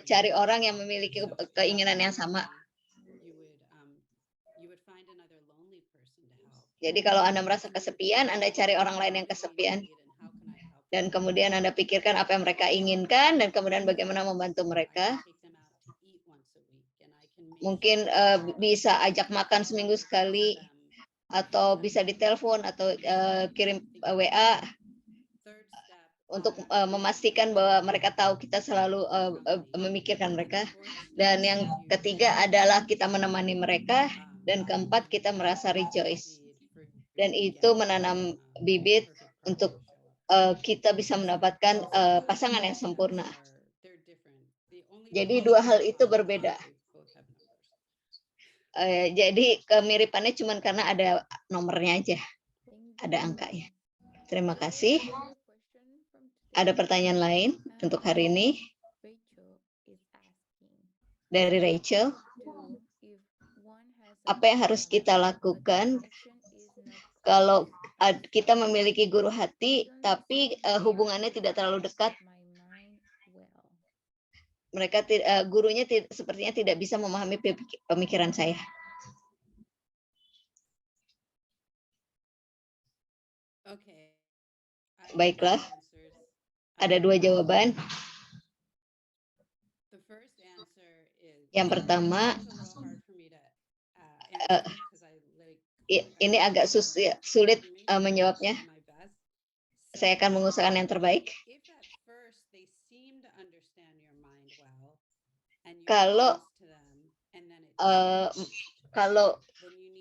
cari orang yang memiliki keinginan yang sama. Jadi kalau Anda merasa kesepian, Anda cari orang lain yang kesepian. Dan kemudian Anda pikirkan apa yang mereka inginkan dan kemudian bagaimana membantu mereka. Mungkin bisa ajak makan seminggu sekali, atau bisa ditelepon atau kirim WA untuk memastikan bahwa mereka tahu kita selalu memikirkan mereka. Dan yang ketiga adalah kita menemani mereka. Dan keempat, kita merasa rejoice. Dan itu menanam bibit untuk kita bisa mendapatkan pasangan yang sempurna. Jadi dua hal itu berbeda. Jadi kemiripannya cuma karena ada nomornya aja, ada angkanya. Terima kasih. Ada pertanyaan lain untuk hari ini dari Rachel. Apa yang harus kita lakukan kalau kita memiliki guru hati, tapi hubungannya tidak terlalu dekat? Mereka gurunya sepertinya tidak bisa memahami pemikiran saya. Baiklah, ada dua jawaban. Yang pertama, ini agak sulit menjawabnya. Saya akan mengusahakan yang terbaik. Kalau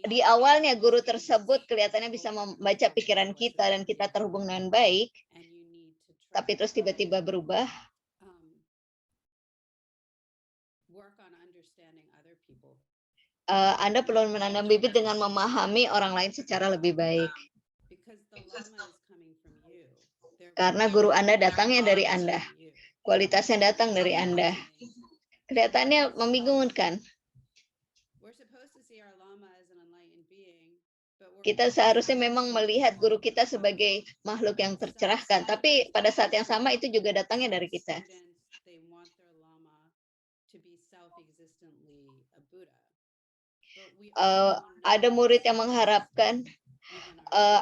di awalnya guru tersebut kelihatannya bisa membaca pikiran kita dan kita terhubung dengan baik, tapi terus tiba-tiba berubah, Anda perlu menanam bibit dengan memahami orang lain secara lebih baik. Karena guru Anda datangnya dari Anda. Kualitasnya datang dari Anda. Kelihatannya membingungkan. Kita seharusnya memang melihat guru kita sebagai makhluk yang tercerahkan. Tapi pada saat yang sama itu juga datangnya dari kita. Ada murid yang mengharapkan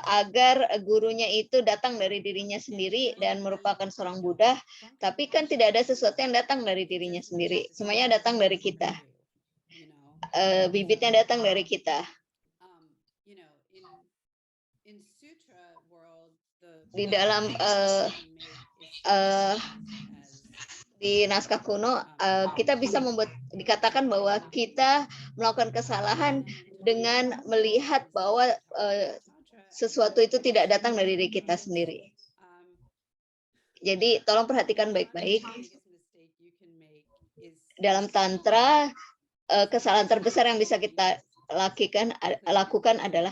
agar gurunya itu datang dari dirinya sendiri dan merupakan seorang Buddha, tapi kan tidak ada sesuatu yang datang dari dirinya sendiri, semuanya datang dari kita. Bibitnya datang dari kita. Di dalam di naskah kuno kita bisa dikatakan bahwa kita melakukan kesalahan dengan melihat bahwa sesuatu itu tidak datang dari diri kita sendiri. Jadi tolong perhatikan baik-baik. Dalam tantra, kesalahan terbesar yang bisa kita lakukan adalah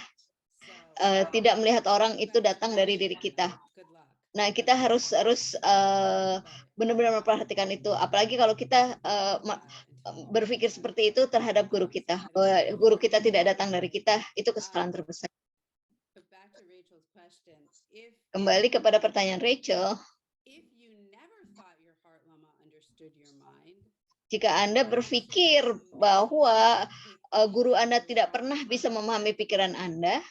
tidak melihat orang itu datang dari diri kita. Nah, kita harus benar-benar memperhatikan itu. Apalagi kalau kita berpikir seperti itu terhadap guru kita. Guru kita tidak datang dari kita, itu kesalahan terbesar. Kembali kepada pertanyaan Rachel. Jika Anda berpikir bahwa guru Anda tidak pernah bisa memahami pikiran Anda,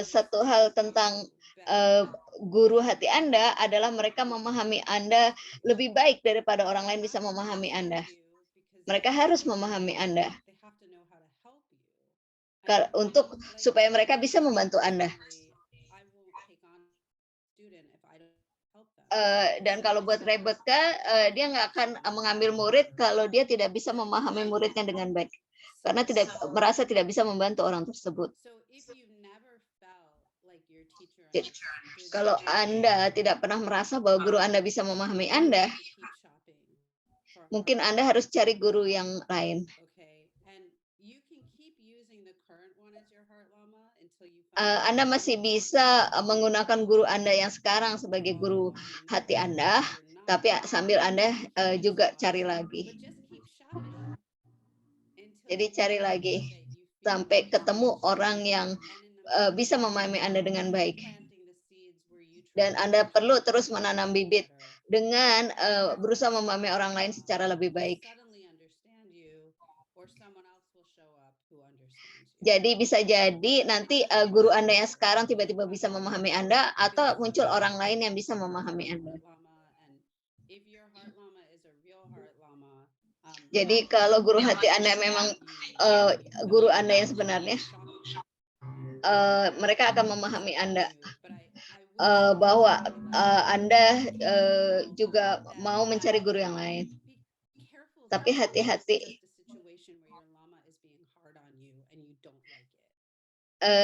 satu hal tentang guru hati Anda adalah mereka memahami Anda lebih baik daripada orang lain bisa memahami Anda. Mereka harus memahami Anda supaya mereka bisa membantu Anda. Dan kalau buat Rebecca, dia nggak akan mengambil murid kalau dia tidak bisa memahami muridnya dengan baik, karena merasa tidak bisa membantu orang tersebut. Jadi, kalau Anda tidak pernah merasa bahwa guru Anda bisa memahami Anda, mungkin Anda harus cari guru yang lain. Anda masih bisa menggunakan guru Anda yang sekarang sebagai guru hati Anda, tapi sambil Anda juga cari lagi. Jadi cari lagi sampai ketemu orang yang bisa memahami Anda dengan baik. Dan Anda perlu terus menanam bibit dengan berusaha memahami orang lain secara lebih baik. Jadi bisa jadi nanti guru Anda yang sekarang tiba-tiba bisa memahami Anda atau muncul orang lain yang bisa memahami Anda. Jadi kalau guru hati Anda memang guru Anda yang sebenarnya, mereka akan memahami Anda bahwa Anda juga mau mencari guru yang lain. Tapi hati-hati.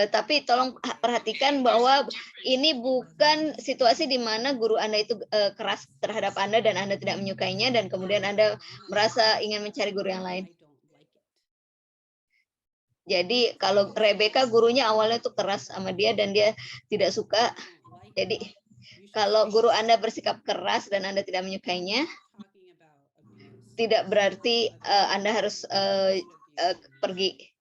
Tapi tolong perhatikan bahwa ini bukan situasi di mana guru Anda itu keras terhadap Anda dan Anda tidak menyukainya dan kemudian Anda merasa ingin mencari guru yang lain. Jadi kalau Rebecca gurunya awalnya tuh keras sama dia dan dia tidak suka. Jadi kalau guru Anda bersikap keras dan Anda tidak menyukainya, tidak berarti Anda harus pergi.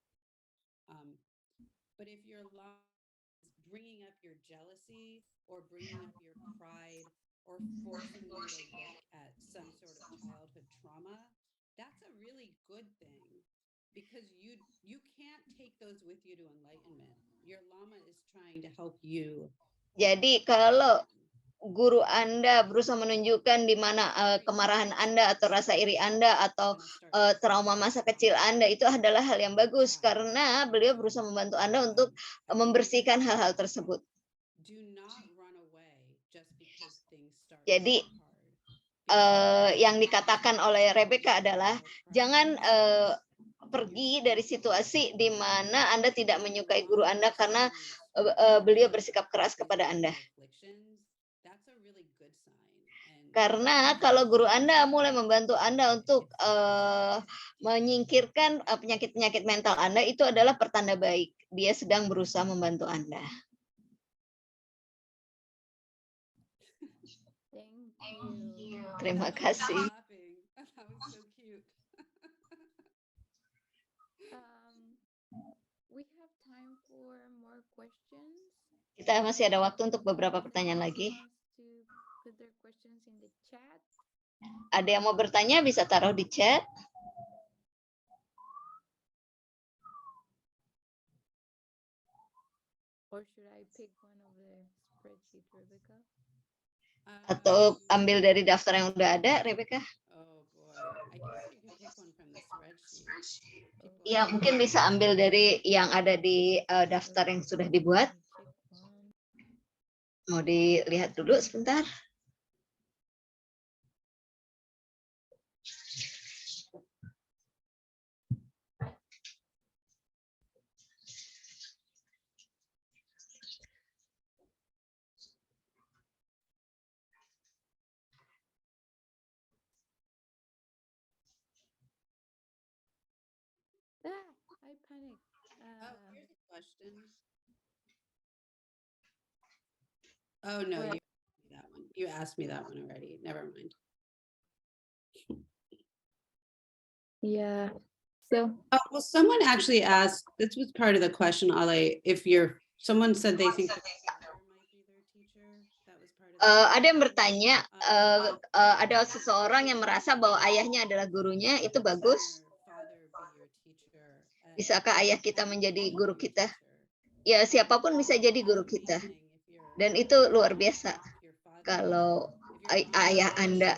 Jadi kalau guru Anda berusaha menunjukkan di mana kemarahan Anda atau rasa iri Anda atau trauma masa kecil Anda itu adalah hal yang bagus karena beliau berusaha membantu Anda untuk membersihkan hal-hal tersebut. Jadi yang dikatakan oleh Rebecca adalah jangan pergi dari situasi di mana Anda tidak menyukai guru Anda karena beliau bersikap keras kepada Anda. Karena kalau guru Anda mulai membantu Anda untuk menyingkirkan penyakit-penyakit mental Anda, itu adalah pertanda baik. Dia sedang berusaha membantu Anda. Terima kasih. Kita masih ada waktu untuk beberapa pertanyaan lagi. Ada yang mau bertanya bisa taruh di chat. Atau ambil dari daftar yang udah ada, Rebecca? Ya, mungkin bisa ambil dari yang ada di daftar yang sudah dibuat. Mau dilihat dulu sebentar.
I panic.
Here's a question. Oh no, you asked me that one already. Never mind.
Yeah. So
Well, someone actually asked. This was part of the question, Ale. Someone said they think.
Ada yang bertanya, ada seseorang yang merasa bahwa ayahnya adalah gurunya, itu bagus. Bisakah ayah kita menjadi guru kita? Ya, siapapun bisa jadi guru kita. Dan itu luar biasa. Kalau ayah Anda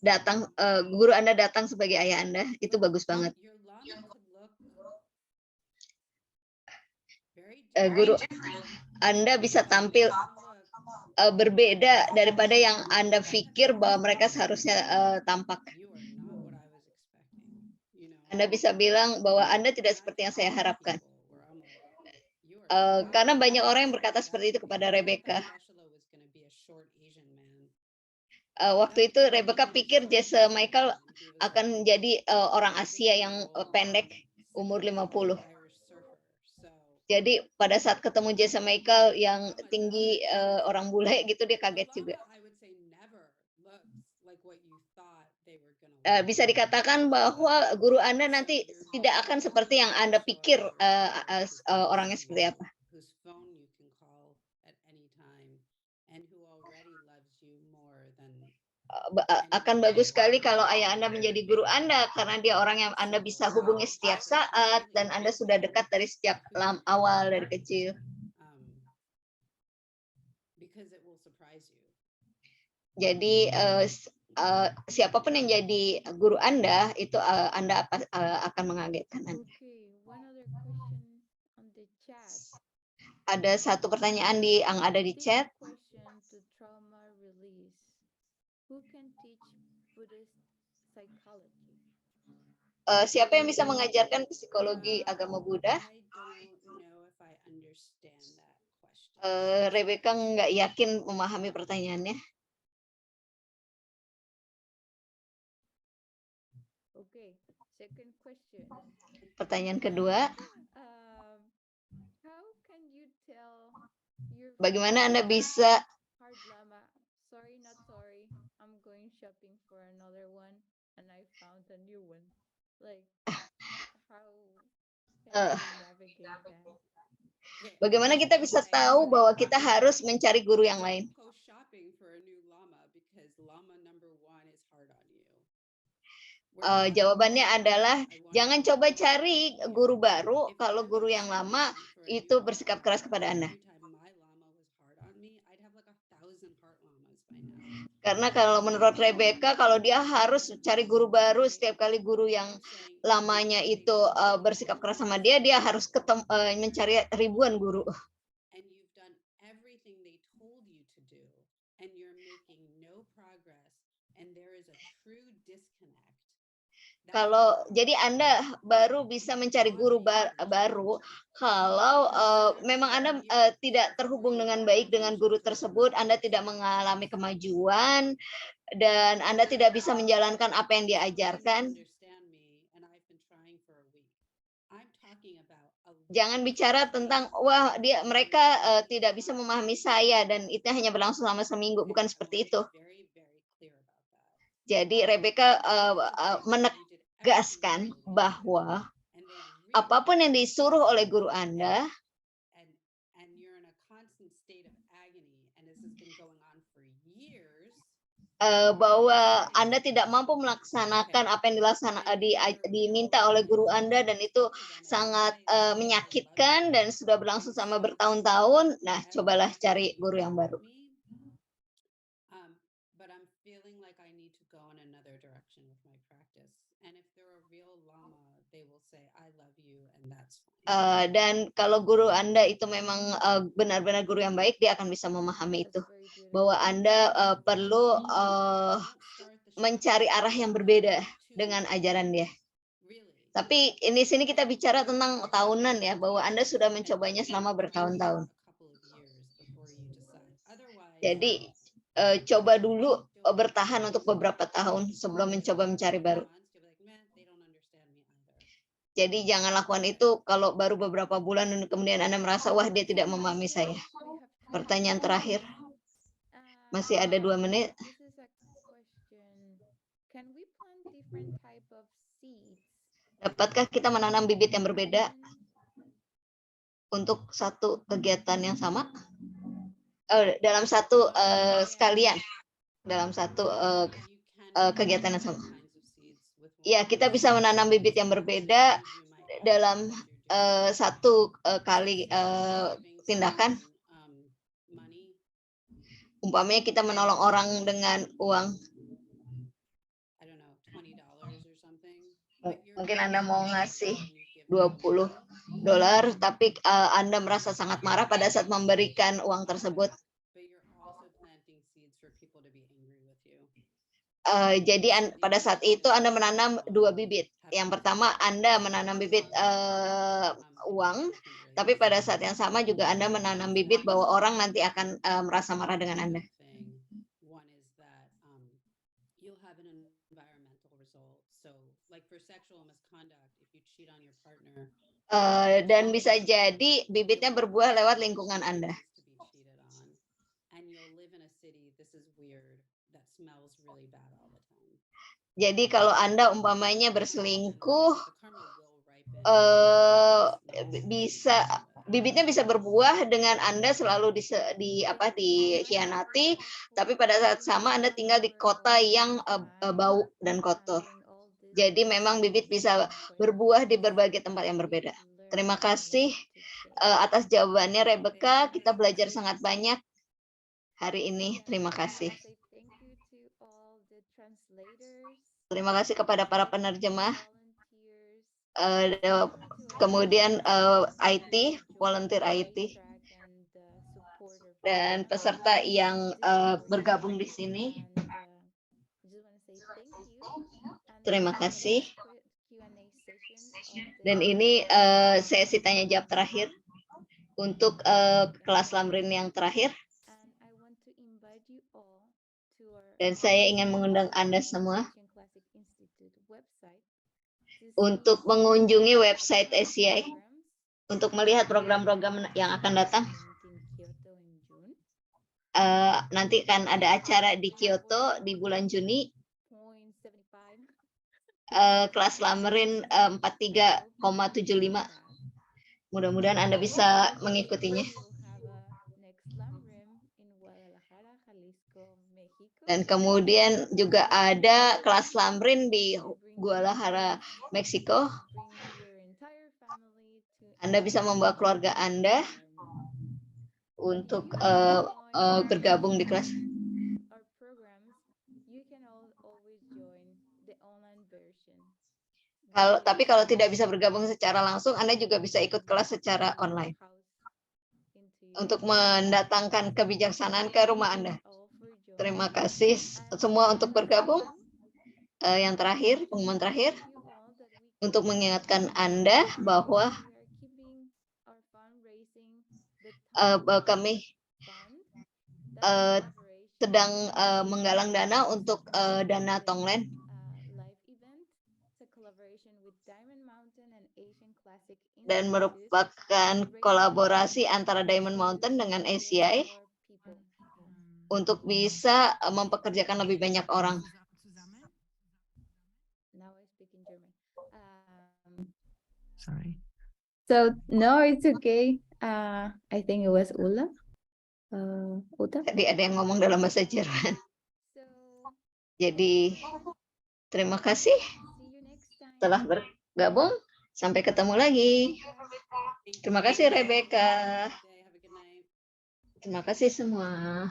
datang, guru Anda datang sebagai ayah Anda, itu bagus banget. Guru Anda bisa tampil berbeda daripada yang Anda pikir bahwa mereka seharusnya tampak. Anda bisa bilang bahwa Anda tidak seperti yang saya harapkan. Karena banyak orang yang berkata seperti itu kepada Rebecca. Waktu itu Rebecca pikir Jesse Michael akan menjadi orang Asia yang pendek, umur 50. Jadi pada saat ketemu Jesse Michael yang tinggi orang bule gitu, dia kaget juga. Bisa dikatakan bahwa guru Anda nanti tidak akan seperti yang Anda pikir orangnya seperti apa. akan bagus sekali kalau ayah Anda menjadi guru Anda karena dia orang yang Anda bisa hubungi setiap saat dan Anda sudah dekat dari sejak awal dari kecil. Jadi siapapun yang jadi guru Anda itu Anda akan mengagetkan Anda.
Okay, one other question on the chat.
Ada satu pertanyaan yang ada di
This
chat.
question to trauma release. Who can teach Buddhist psychology?
Siapa yang bisa mengajarkan psikologi agama Buddha? Rebecca nggak yakin memahami pertanyaannya.
Okay, second question.
Pertanyaan kedua,
How can you tell your
bagaimana Anda bisa
hard lama? Sorry, not sorry. I'm going shopping for another one and I found a new one. Like, how can you navigate that?
bagaimana kita bisa tahu bahwa kita harus mencari guru yang lain? Jawabannya adalah jangan coba cari guru baru kalau guru yang lama itu bersikap keras kepada Anda. Karena kalau menurut Rebecca, kalau dia harus cari guru baru setiap kali guru yang lamanya itu bersikap keras sama dia, dia harus mencari ribuan guru. Kalau jadi Anda baru bisa mencari guru baru kalau memang Anda tidak terhubung dengan baik dengan guru tersebut, Anda tidak mengalami kemajuan dan Anda tidak bisa menjalankan apa yang dia ajarkan. Jangan bicara tentang wah mereka tidak bisa memahami saya dan itu hanya berlangsung selama seminggu, bukan seperti itu. Jadi Rebecca menegaskan bahwa apapun yang disuruh oleh guru Anda, bahwa Anda tidak mampu melaksanakan apa yang diminta oleh guru Anda dan itu sangat menyakitkan dan sudah berlangsung selama bertahun-tahun. Nah, cobalah cari guru yang baru. Dan kalau guru Anda itu memang benar-benar guru yang baik, dia akan bisa memahami itu. Bahwa Anda perlu mencari arah yang berbeda dengan ajaran dia. Tapi di sini kita bicara tentang tahunan ya, bahwa Anda sudah mencobanya selama bertahun-tahun. Jadi coba dulu bertahan untuk beberapa tahun sebelum mencoba mencari baru. Jadi jangan lakukan itu kalau baru beberapa bulan dan kemudian Anda merasa, wah dia tidak memahami saya. Pertanyaan terakhir. Masih ada 2 menit. Dapatkah kita menanam bibit yang berbeda untuk satu kegiatan yang sama? Dalam satu sekalian. Dalam satu kegiatan yang sama. Ya, kita bisa menanam bibit yang berbeda dalam satu kali tindakan. Umpamanya kita menolong orang dengan uang. Mungkin Anda mau ngasih $20, tapi Anda merasa sangat marah pada saat memberikan uang tersebut. Jadi pada saat itu Anda menanam 2 bibit. Yang pertama Anda menanam bibit uang, tapi pada saat yang sama juga Anda menanam bibit bahwa orang nanti akan merasa marah dengan Anda. Dan bisa jadi bibitnya berbuah lewat lingkungan Anda. Jadi kalau Anda umpamanya berselingkuh, bisa bibitnya bisa berbuah dengan Anda selalu dikhianati, tapi pada saat sama Anda tinggal di kota yang bau dan kotor. Jadi memang bibit bisa berbuah di berbagai tempat yang berbeda. Terima kasih atas jawabannya, Rebecca. Kita belajar sangat banyak hari ini. Terima kasih. Terima kasih kepada para penerjemah. Kemudian IT, volunteer IT, dan peserta yang bergabung di sini. Terima kasih. Dan ini sesi tanya jawab terakhir untuk kelas Lamrin yang terakhir. Dan saya ingin mengundang Anda semua untuk mengunjungi website SCI untuk melihat program-program yang akan datang. Nanti akan ada acara di Kyoto di bulan Juni. Kelas Lamrin 43,75. Mudah-mudahan Anda bisa mengikutinya. Dan kemudian juga ada kelas Lamrin di Guadalajara, Meksiko. Anda bisa membawa keluarga Anda untuk bergabung di kelas. Tapi kalau tidak bisa bergabung secara langsung, Anda juga bisa ikut kelas secara online untuk mendatangkan kebijaksanaan ke rumah Anda. Terima kasih semua untuk bergabung. Yang terakhir, pengumuman terakhir, untuk mengingatkan Anda bahwa kami sedang menggalang dana untuk dana Tonglen dan merupakan kolaborasi antara Diamond Mountain dengan ACI untuk bisa mempekerjakan lebih banyak orang.
Sorry. So no, it's okay. I think it was Ula. Uta.
Tadi ada yang ngomong dalam bahasa Jerman. Jadi terima kasih telah bergabung. Sampai ketemu lagi. Terima kasih Rebecca. Terima kasih semua.